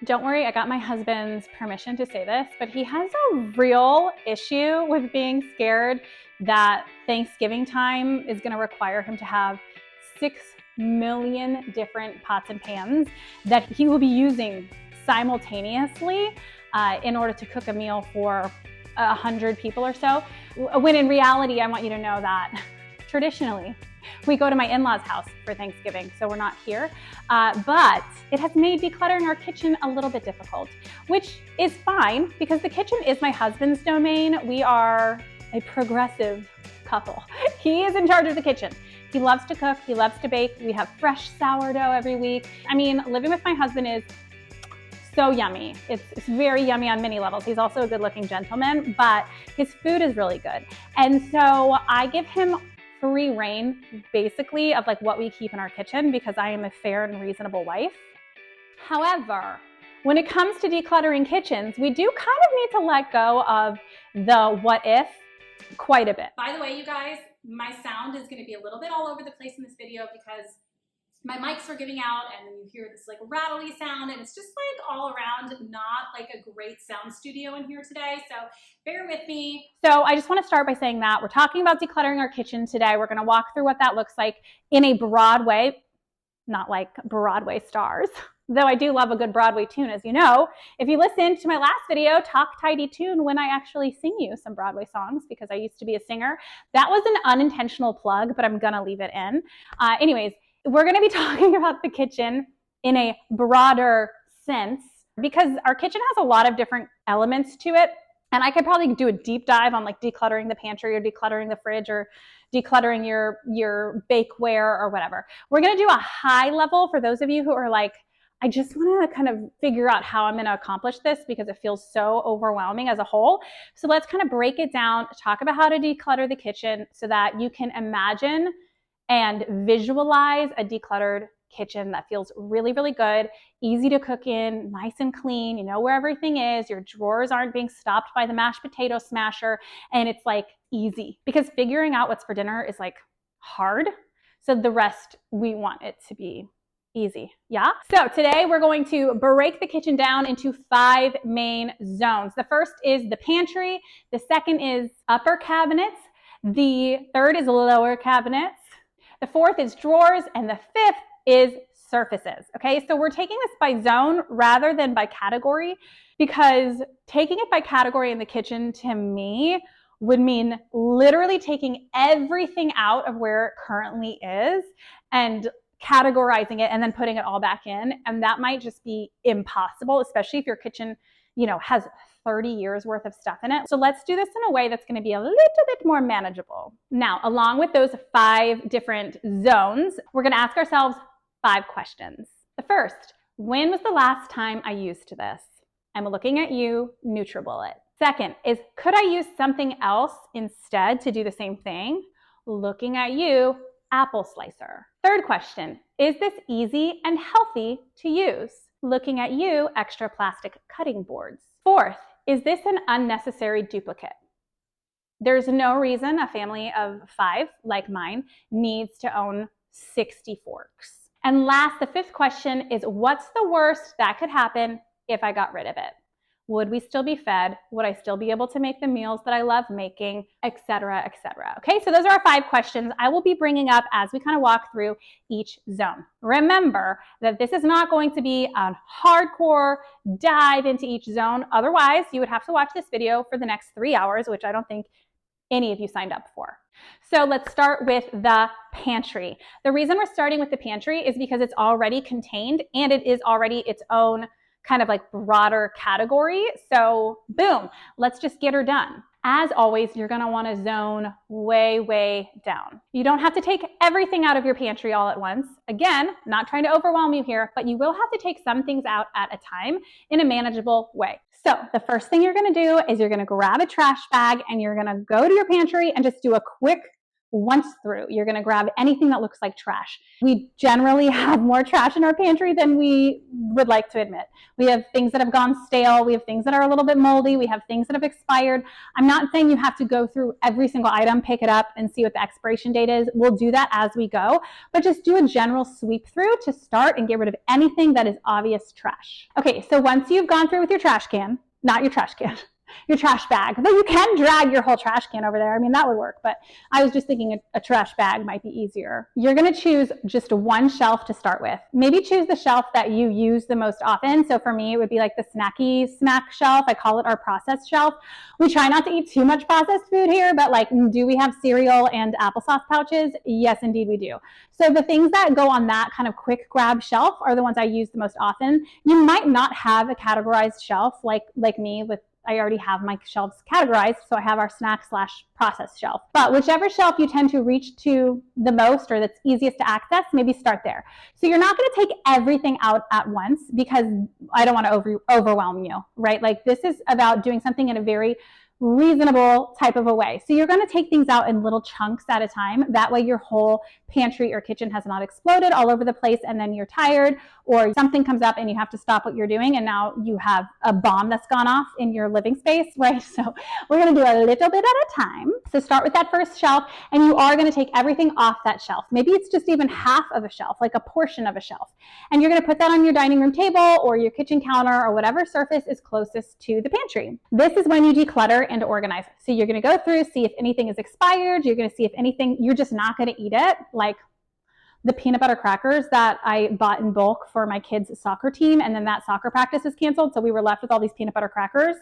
Don't worry, I got my husband's permission to say this, but he has a real issue with being scared that Thanksgiving time is going to require him to have 6 million different pots and pans that he will be using simultaneously in order to cook a meal for 100 people or so. When in reality, I want you to know that traditionally, we go to my in-laws' house for Thanksgiving, so we're not here. But it has made decluttering our kitchen a little bit difficult, which is fine because the kitchen is my husband's domain. We are a progressive couple. He is in charge of the kitchen. He loves to cook, he loves to bake. We have fresh sourdough every week. I mean, living with my husband is so yummy. It's very yummy on many levels. He's also a good-looking gentleman, but his food is really good. And so I give him free reign, basically, of like what we keep in our kitchen because I am a fair and reasonable wife. However, when it comes to decluttering kitchens, we do kind of need to let go of the what if quite a bit. By the way, you guys, my sound is going to be a little bit all over the place in this video because my mics are giving out and then you hear this like rattly sound and it's just like all around not like a great sound studio in here today. So bear with me. So I just want to start by saying that we're talking about decluttering our kitchen today. We're going to walk through what that looks like in a broad way, not like Broadway stars, though I do love a good Broadway tune, as you know. If you listened to my last video, Talk Tidy Tune, when I actually sing you some Broadway songs because I used to be a singer, that was an unintentional plug, but I'm going to leave it in. Anyways, we're going to be talking about the kitchen in a broader sense because our kitchen has a lot of different elements to it. And I could probably do a deep dive on like decluttering the pantry or decluttering the fridge or decluttering your bakeware or whatever. We're going to do a high level for those of you who are like, I just want to kind of figure out how I'm going to accomplish this because it feels so overwhelming as a whole. So let's kind of break it down, talk about how to declutter the kitchen so that you can imagine and visualize a decluttered kitchen that feels really, really good, easy to cook in, nice and clean. You know where everything is. Your drawers aren't being stopped by the mashed potato smasher. And it's like easy because figuring out what's for dinner is like hard. So the rest, we want it to be easy. Yeah. So today we're going to break the kitchen down into 5 main zones. The first is the pantry. The second is upper cabinets. The third is lower cabinets. The fourth is drawers, and the fifth is surfaces. Okay, so we're taking this by zone rather than by category because taking it by category in the kitchen to me would mean literally taking everything out of where it currently is and categorizing it and then putting it all back in. And that might just be impossible, especially if your kitchen, has 30 years worth of stuff in it. So let's do this in a way that's going to be a little bit more manageable. Now, along with those 5 different zones, we're going to ask ourselves 5 questions. The first, when was the last time I used this? I'm looking at you, NutriBullet. Second is, could I use something else instead to do the same thing? Looking at you, Apple Slicer. Third question, is this easy and healthy to use? Looking at you, extra plastic cutting boards. Fourth, is this an unnecessary duplicate? There's no reason a family of 5, like mine, needs to own 60 forks. And last, the 5th question is, what's the worst that could happen if I got rid of it? Would we still be fed? Would I still be able to make the meals that I love making, etc., etc.? Okay, so those are our 5 questions I will be bringing up as we kind of walk through each zone. Remember that this is not going to be a hardcore dive into each zone. Otherwise, you would have to watch this video for the next 3 hours, which I don't think any of you signed up for. So let's start with the pantry. The reason we're starting with the pantry is because it's already contained and it is already its own kind of like broader category. So boom, let's just get her done. As always, you're going to want to zone way, way down. You don't have to take everything out of your pantry all at once. Again, not trying to overwhelm you here, but you will have to take some things out at a time in a manageable way. So the first thing you're going to do is you're going to grab a trash bag and you're going to go to your pantry and just do a quick once through. You're going to grab anything that looks like trash. We generally have more trash in our pantry than we would like to admit. We have things that have gone stale. We have things that are a little bit moldy. We have things that have expired. I'm not saying you have to go through every single item, pick it up, and see what the expiration date is. We'll do that as we go, but just do a general sweep through to start and get rid of anything that is obvious trash. Okay, so once you've gone through with your trash can, not your trash can, your trash bag, though you can drag your whole trash can over there. I mean, that would work, but I was just thinking a trash bag might be easier. You're going to choose just one shelf to start with. Maybe choose the shelf that you use the most often. So for me, it would be like the snacky snack shelf. I call it our processed shelf. We try not to eat too much processed food here, but like, do we have cereal and applesauce pouches? Yes, indeed we do. So the things that go on that kind of quick grab shelf are the ones I use the most often. You might not have a categorized shelf like me with I already have my shelves categorized, so I have our snack/process shelf. But whichever shelf you tend to reach to the most or that's easiest to access, maybe start there. So you're not going to take everything out at once because I don't want to overwhelm you, right? Like this is about doing something in a very reasonable type of a way. So you're going to take things out in little chunks at a time. That way your whole pantry or kitchen has not exploded all over the place and then you're tired or something comes up and you have to stop what you're doing and now you have a bomb that's gone off in your living space, right? So we're going to do a little bit at a time. So start with that first shelf and you are going to take everything off that shelf. Maybe it's just even half of a shelf, like a portion of a shelf. And you're going to put that on your dining room table or your kitchen counter or whatever surface is closest to the pantry. This is when you declutter and organize. So you're going to go through, see if anything is expired. You're going to see if anything, you're just not going to eat it. Like the peanut butter crackers that I bought in bulk for my kids' soccer team. And then that soccer practice was canceled. So we were left with all these peanut butter crackers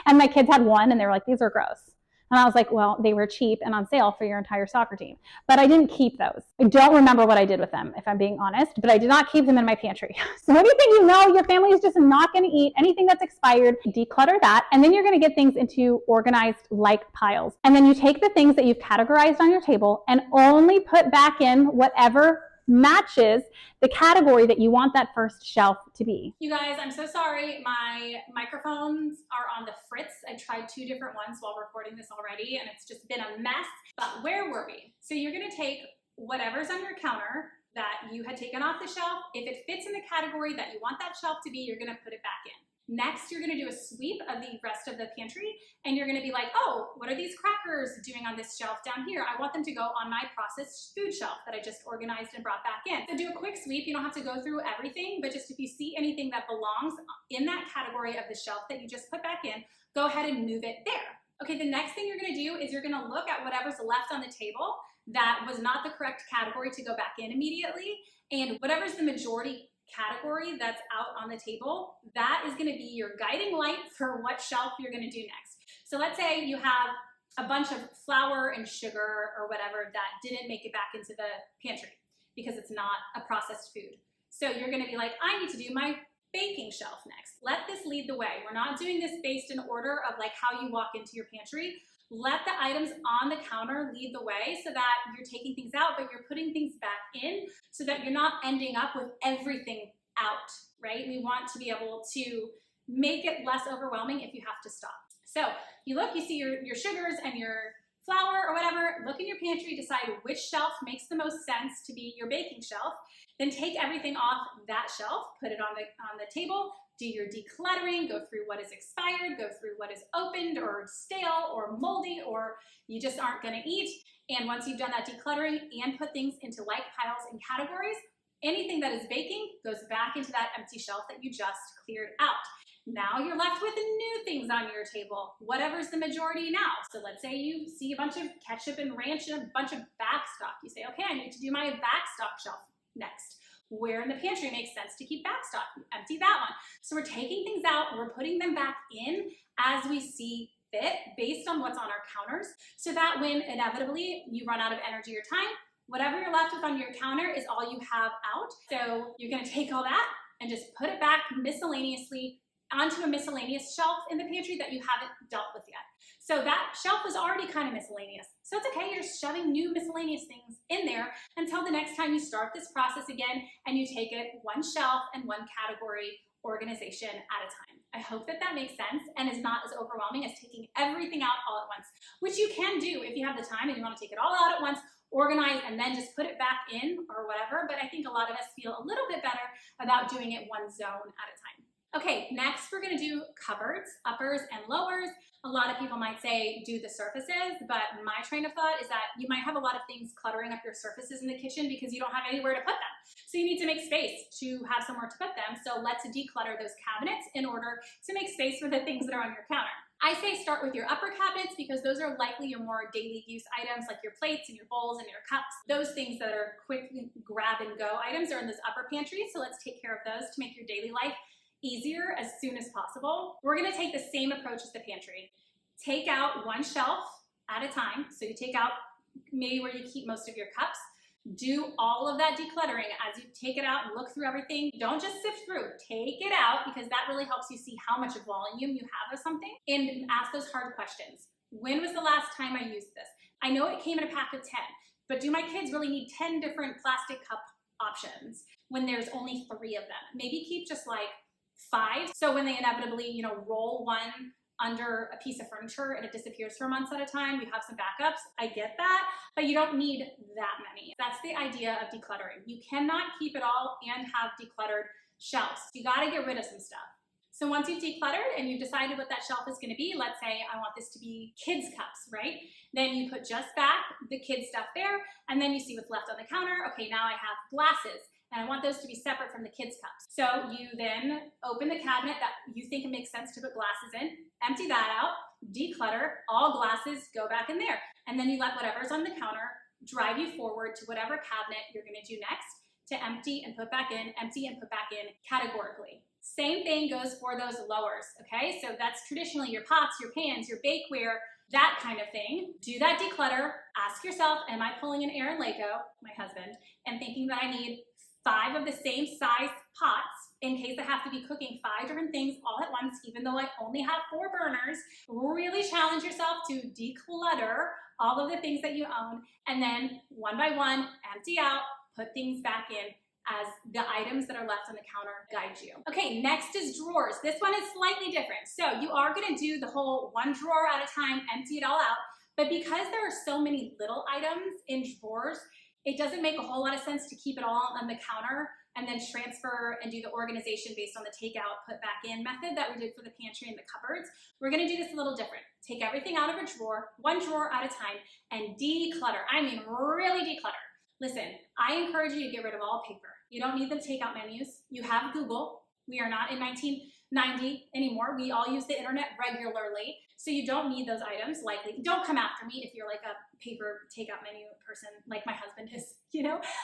and my kids had one and they were like, these are gross. And I was like, well, they were cheap and on sale for your entire soccer team. But I didn't keep those. I don't remember what I did with them, if I'm being honest, but I did not keep them in my pantry. So anything you know your family is just not going to eat, anything that's expired, declutter that. And then you're going to get things into organized like piles. And then you take the things that you've categorized on your table and only put back in whatever matches the category that you want that first shelf to be. You guys, I'm so sorry. My microphones are on the fritz. I tried 2 different ones while recording this already, and it's just been a mess. But where were we? So you're going to take whatever's on your counter that you had taken off the shelf. If it fits in the category that you want that shelf to be, you're going to put it back in. Next, you're going to do a sweep of the rest of the pantry, and you're going to be like, oh, what are these crackers doing on this shelf down here? I want them to go on my processed food shelf that I just organized and brought back in. So do a quick sweep. You don't have to go through everything, but just if you see anything that belongs in that category of the shelf that you just put back in, go ahead and move it there. Okay, the next thing you're going to do is you're going to look at whatever's left on the table that was not the correct category to go back in immediately, and whatever's the majority category that's out on the table, that is going to be your guiding light for what shelf you're going to do next. So let's say you have a bunch of flour and sugar or whatever that didn't make it back into the pantry because it's not a processed food. So you're going to be like, I need to do my baking shelf next. Let this lead the way. We're not doing this based in order of like how you walk into your pantry. Let the items on the counter lead the way so that you're taking things out, but you're putting things back in so that you're not ending up with everything out, right? We want to be able to make it less overwhelming if you have to stop. So you look, you see your sugars and your flour or whatever, look in your pantry, decide which shelf makes the most sense to be your baking shelf, then take everything off that shelf, put it on the table, do your decluttering, go through what is expired, go through what is opened or stale or moldy or you just aren't gonna eat. And once you've done that decluttering and put things into like piles and categories, anything that is baking goes back into that empty shelf that you just cleared out. Now you're left with new things on your table, whatever's the majority now. So let's say you see a bunch of ketchup and ranch and a bunch of back stock. You say, okay, I need to do my back stock shelf next. Where in the pantry makes sense to keep back stock? Empty that one. So we're taking things out, we're putting them back in as we see fit based on what's on our counters so that when inevitably you run out of energy or time, whatever you're left with on your counter is all you have out. So you're gonna take all that and just put it back miscellaneously onto a miscellaneous shelf in the pantry that you haven't dealt with yet. So that shelf is already kind of miscellaneous. So it's okay, you're just shoving new miscellaneous things in there until the next time you start this process again and you take it one shelf and one category organization at a time. I hope that that makes sense and is not as overwhelming as taking everything out all at once, which you can do if you have the time and you want to take it all out at once, organize, and then just put it back in or whatever. But I think a lot of us feel a little bit better about doing it one zone at a time. Okay, next we're gonna do cupboards, uppers and lowers. A lot of people might say do the surfaces, but my train of thought is that you might have a lot of things cluttering up your surfaces in the kitchen because you don't have anywhere to put them. So you need to make space to have somewhere to put them. So let's declutter those cabinets in order to make space for the things that are on your counter. I say start with your upper cabinets because those are likely your more daily use items, like your plates and your bowls and your cups. Those things that are quick grab and go items are in this upper pantry. So let's take care of those to make your daily life easier as soon as possible. We're gonna take the same approach as the pantry. Take out one shelf at a time. So you take out maybe where you keep most of your cups. Do all of that decluttering as you take it out and look through everything. Don't just sift through, take it out because that really helps you see how much volume you have of something and ask those hard questions. When was the last time I used this? I know it came in a pack of 10, but do my kids really need 10 different plastic cup options when there's only 3 of them? Maybe keep just like 5. So when they inevitably, roll one under a piece of furniture and it disappears for months at a time, you have some backups. I get that, but you don't need that many. That's the idea of decluttering. You cannot keep it all and have decluttered shelves. You gotta get rid of some stuff. So once you've decluttered and you've decided what that shelf is gonna be, let's say I want this to be kids cups, right? Then you put just back the kids stuff there, and then you see what's left on the counter. Okay, now I have glasses, and I want those to be separate from the kids' cups. So you then open the cabinet that you think it makes sense to put glasses in, empty that out, declutter, all glasses go back in there. And then you let whatever's on the counter drive you forward to whatever cabinet you're gonna do next to empty and put back in, empty and put back in categorically. Same thing goes for those lowers, okay? So that's traditionally your pots, your pans, your bakeware, that kind of thing. Do that declutter. Ask yourself, am I pulling an Shannon Leyko, my husband, and thinking that I need 5 of the same size pots in case I have to be cooking 5 different things all at once, even though I only have 4 burners. Really challenge yourself to declutter all of the things that you own, and then one by one, empty out, put things back in as the items that are left on the counter guide you. Okay, next is drawers. This one is slightly different. So you are gonna do the whole one drawer at a time, empty it all out, but because there are so many little items in drawers, it doesn't make a whole lot of sense to keep it all on the counter and then transfer and do the organization based on the takeout, put back in method that we did for the pantry and the cupboards. We're gonna do this a little different. Take everything out of a drawer, one drawer at a time, and declutter. I mean, really declutter. Listen, I encourage you to get rid of all paper. You don't need the takeout menus. You have Google. We are not in 1990 anymore. We all use the internet regularly. So you don't need those items, likely. Don't come after me if you're like a paper takeout menu person like my husband is,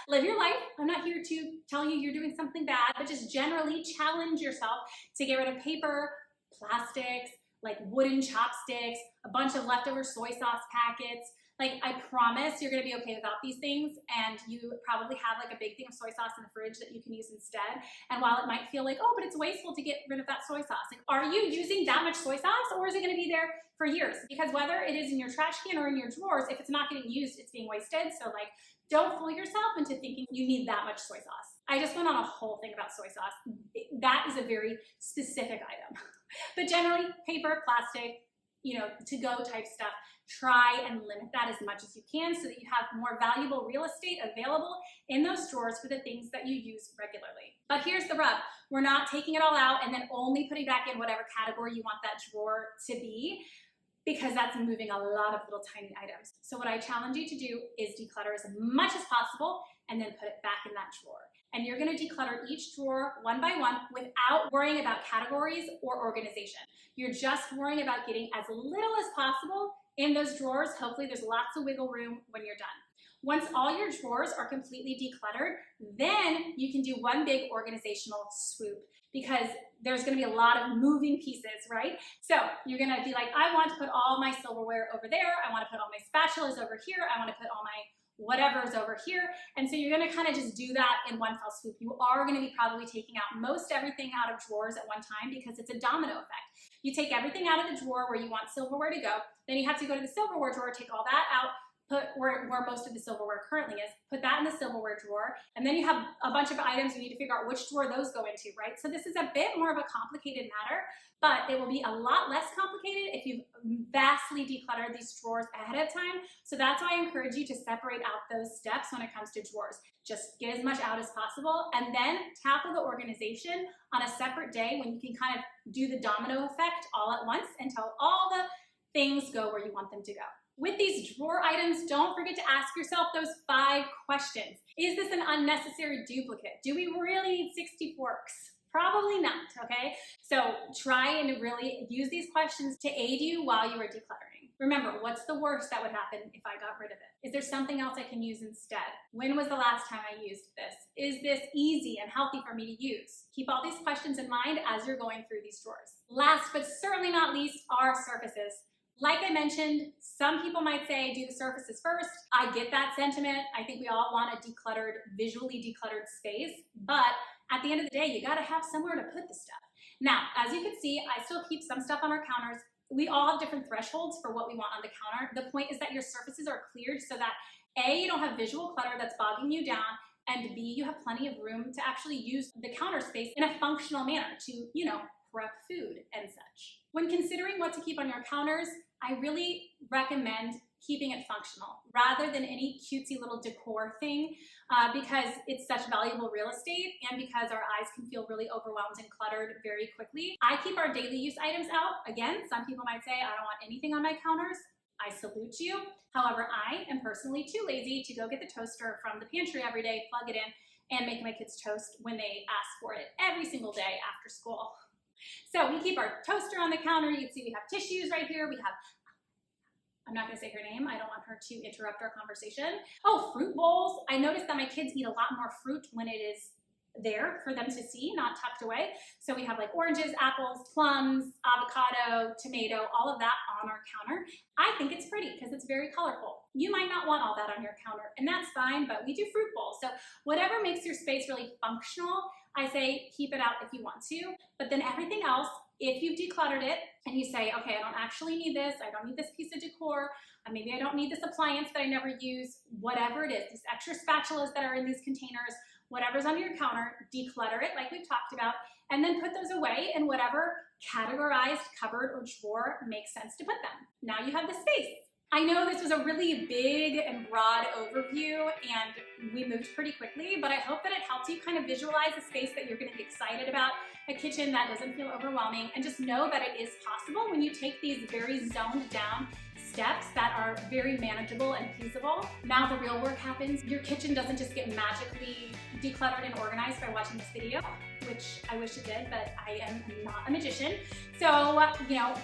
Live your life. I'm not here to tell you you're doing something bad, but just generally challenge yourself to get rid of paper, plastics, like wooden chopsticks, a bunch of leftover soy sauce packets. Like, I promise you're gonna be okay without these things, and you probably have like a big thing of soy sauce in the fridge that you can use instead. And while it might feel like, oh, but it's wasteful to get rid of that soy sauce, like, are you using that much soy sauce, or is it gonna be there for years? Because whether it is in your trash can or in your drawers, if it's not getting used, it's being wasted. So like, don't fool yourself into thinking you need that much soy sauce. I just went on a whole thing about soy sauce. That is a very specific item. But generally, paper, plastic, to-go type stuff, try and limit that as much as you can so that you have more valuable real estate available in those drawers for the things that you use regularly. But here's the rub. We're not taking it all out and then only putting back in whatever category you want that drawer to be, because that's moving a lot of little tiny items. So what I challenge you to do is declutter as much as possible and then put it back in that drawer. And you're gonna declutter each drawer one by one without worrying about categories or organization. You're just worrying about getting as little as possible in those drawers. Hopefully there's lots of wiggle room when you're done. Once all your drawers are completely decluttered, then you can do one big organizational swoop, because there's gonna be a lot of moving pieces, right? So you're gonna be like, I want to put all my silverware over there. I wanna put all my spatulas over here. I wanna put all my whatever's over here. And so you're gonna kind of just do that in one fell swoop. You are gonna be probably taking out most everything out of drawers at one time because it's a domino effect. You take everything out of the drawer where you want silverware to go, then you have to go to the silverware drawer, take all that out, put where most of the silverware currently is, put that in the silverware drawer, and then you have a bunch of items you need to figure out which drawer those go into, right? So this is a bit more of a complicated matter, but it will be a lot less complicated if you've vastly decluttered these drawers ahead of time. So that's why I encourage you to separate out those steps when it comes to drawers. Just get as much out as possible, and then tackle the organization on a separate day when you can kind of do the domino effect all at once until all the things go where you want them to go. With these drawer items, don't forget to ask yourself those 5 questions. Is this an unnecessary duplicate? Do we really need 60 forks? Probably not, okay? So try and really use these questions to aid you while you are decluttering. Remember, what's the worst that would happen if I got rid of it? Is there something else I can use instead? When was the last time I used this? Is this easy and healthy for me to use? Keep all these questions in mind as you're going through these drawers. Last but certainly not least are surfaces. Like I mentioned, some people might say do the surfaces first. I get that sentiment. I think we all want a decluttered, visually decluttered space, but at the end of the day, you gotta have somewhere to put the stuff. Now, as you can see, I still keep some stuff on our counters. We all have different thresholds for what we want on the counter. The point is that your surfaces are cleared so that A, you don't have visual clutter that's bogging you down, and B, you have plenty of room to actually use the counter space in a functional manner to, prep food and such. When considering what to keep on your counters, I really recommend keeping it functional rather than any cutesy little decor thing because it's such valuable real estate and because our eyes can feel really overwhelmed and cluttered very quickly. I keep our daily use items out. Again, some people might say, I don't want anything on my counters. I salute you. However, I am personally too lazy to go get the toaster from the pantry every day, plug it in, and make my kids toast when they ask for it every single day after school. So we keep our toaster on the counter. You can see we have tissues right here. We have, I'm not gonna say her name. I don't want her to interrupt our conversation. Oh, fruit bowls. I noticed that my kids eat a lot more fruit when it is there for them to see, not tucked away. So we have like oranges, apples, plums, avocado, tomato, all of that on our counter. I think it's pretty because it's very colorful. You might not want all that on your counter, and that's fine, but we do fruit bowls. So whatever makes your space really functional, I say keep it out if you want to, but then everything else, if you've decluttered it and you say, okay, I don't actually need this, I don't need this piece of decor, maybe I don't need this appliance that I never use, whatever it is, these extra spatulas that are in these containers, whatever's on your counter, declutter it like we've talked about, and then put those away in whatever categorized cupboard or drawer makes sense to put them. Now you have the space. I know this was a really big and broad overview and we moved pretty quickly, but I hope that it helped you kind of visualize a space that you're going to be excited about, a kitchen that doesn't feel overwhelming, and just know that it is possible when you take these very zoned down steps that are very manageable and feasible. Now the real work happens. Your kitchen doesn't just get magically decluttered and organized by watching this video, which I wish it did, but I am not a magician. So,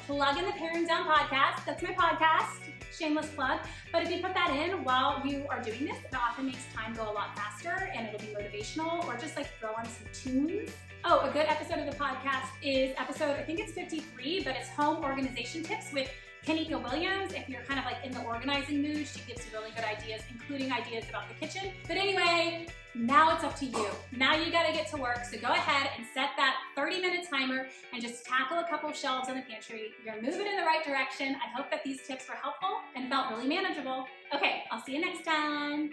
plug in the Paring Down podcast. That's my podcast. Shameless plug. But if you put that in while you are doing this, it often makes time go a lot faster and it'll be motivational, or just like throw on some tunes. Oh, a good episode of the podcast is episode, I think it's 53, but it's Home Organization Tips with Kanika Williams. If you're kind of like in the organizing mood, she gives you really good ideas, including ideas about the kitchen. But anyway, now it's up to you. Now you gotta get to work, so go ahead and set that 30-minute timer and just tackle a couple of shelves in the pantry. You're moving in the right direction. I hope that these tips were helpful and felt really manageable. Okay, I'll see you next time.